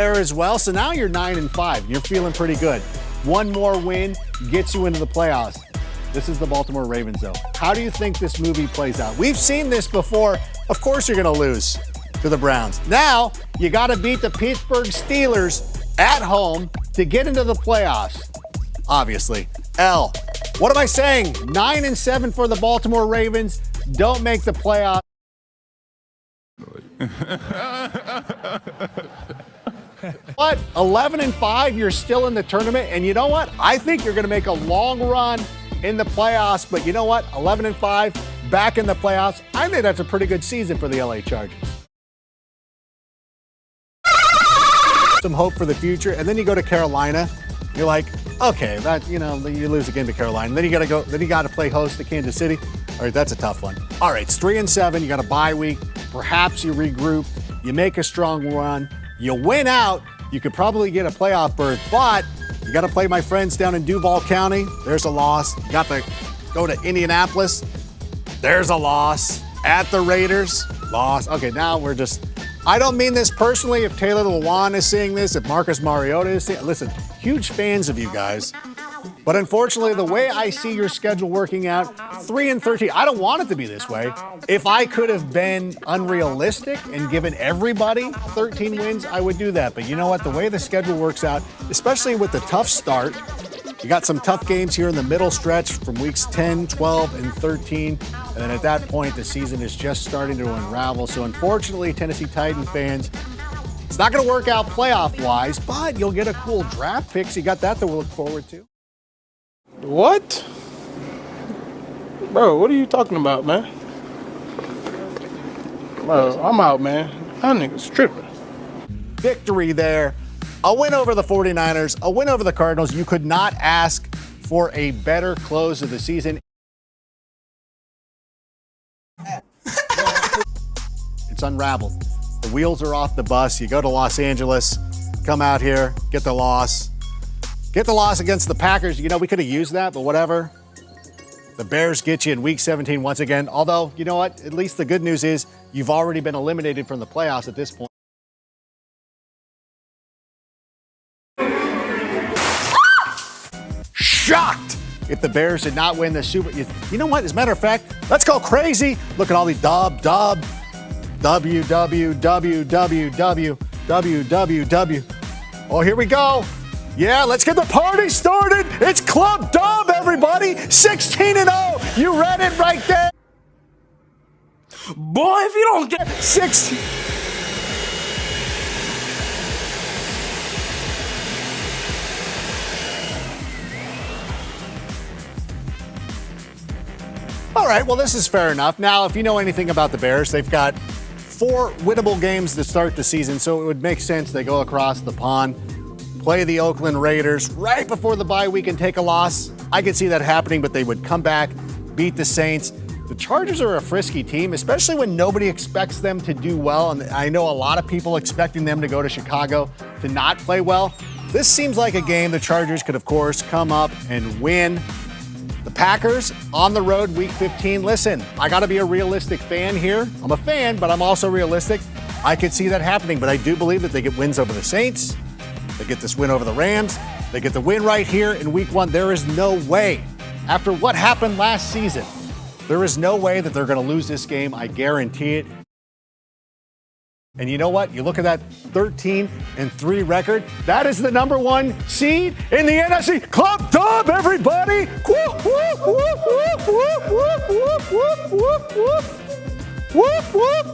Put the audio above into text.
there as well. So now you're 9-5. You're feeling pretty good. One more win gets you into the playoffs. This is the Baltimore Ravens, though. How do you think this movie plays out? We've seen this before. Of course you're going to lose to the Browns. Now you got to beat the Pittsburgh Steelers at home to get into the playoffs. Obviously. L. What am I saying? 9-7 for the Baltimore Ravens. Don't make the playoffs. What? 11-5, you're still in the tournament, and you know what? I think you're going to make a long run in the playoffs, but you know what? 11-5, back in the playoffs. I think that's a pretty good season for the LA Chargers. Some hope for the future, and then you go to Carolina. You're like, okay, that, you lose again to Carolina. Then you got to play host to Kansas City. All right, that's a tough one. All right, it's 3-7. You got a bye week. Perhaps you regroup. You make a strong run. You win out. You could probably get a playoff berth, but you got to play my friends down in Duval County. There's a loss. You got to go to Indianapolis. There's a loss. At the Raiders, loss. Okay, now we're just. I don't mean this personally. If Taylor Lewan is seeing this, if Marcus Mariota is seeing, listen, huge fans of you guys. But unfortunately, the way I see your schedule working out, 3-13, I don't want it to be this way. If I could have been unrealistic and given everybody 13 wins, I would do that. But you know what? The way the schedule works out, especially with the tough start, you got some tough games here in the middle stretch from weeks 10, 12, and 13. And then at that point, the season is just starting to unravel. So unfortunately, Tennessee Titan fans, it's not going to work out playoff-wise, but you'll get a cool draft pick. So you got that to look forward to. What? Bro, what are you talking about, man? Bro, I'm out, man. That nigga's tripping. Victory there. A win over the 49ers, a win over the Cardinals. You could not ask for a better close of the season. It's unraveled. The wheels are off the bus. You go to Los Angeles, come out here, get the loss. Get the loss against the Packers. You know, we could have used that, but whatever. The Bears get you in Week 17 once again. Although, you know what? At least the good news is you've already been eliminated from the playoffs at this point. Shocked if the Bears did not win the Super. You know what? As a matter of fact, let's go crazy. Look at all the WWW. Oh, here we go. Yeah, let's get the party started. It's Club Dub, everybody. 16-0. You read it right there. Boy, if you don't get 16. All right, well, this is fair enough. Now, if you know anything about the Bears, they've got 4 winnable games to start the season, so it would make sense they go across the pond, play the Oakland Raiders right before the bye week and take a loss. I could see that happening, but they would come back, beat the Saints. The Chargers are a frisky team, especially when nobody expects them to do well. And I know a lot of people expecting them to go to Chicago to not play well. This seems like a game the Chargers could, of course, come up and win. The Packers on the road, Week 15. Listen, I got to be a realistic fan here. I'm a fan, but I'm also realistic. I could see that happening, but I do believe that they get wins over the Saints. They get this win over the Rams. They get the win right here in Week 1. There is no way, after what happened last season, there is no way that they're going to lose this game. I guarantee it. And you know what? You look at that 13-3 record. That is the number 1 seed in the NFC. Club Dub, everybody! Whoop, whoop, whoop, whoop, whoop, whoop, whoop, whoop, whoop, whoop, whoop.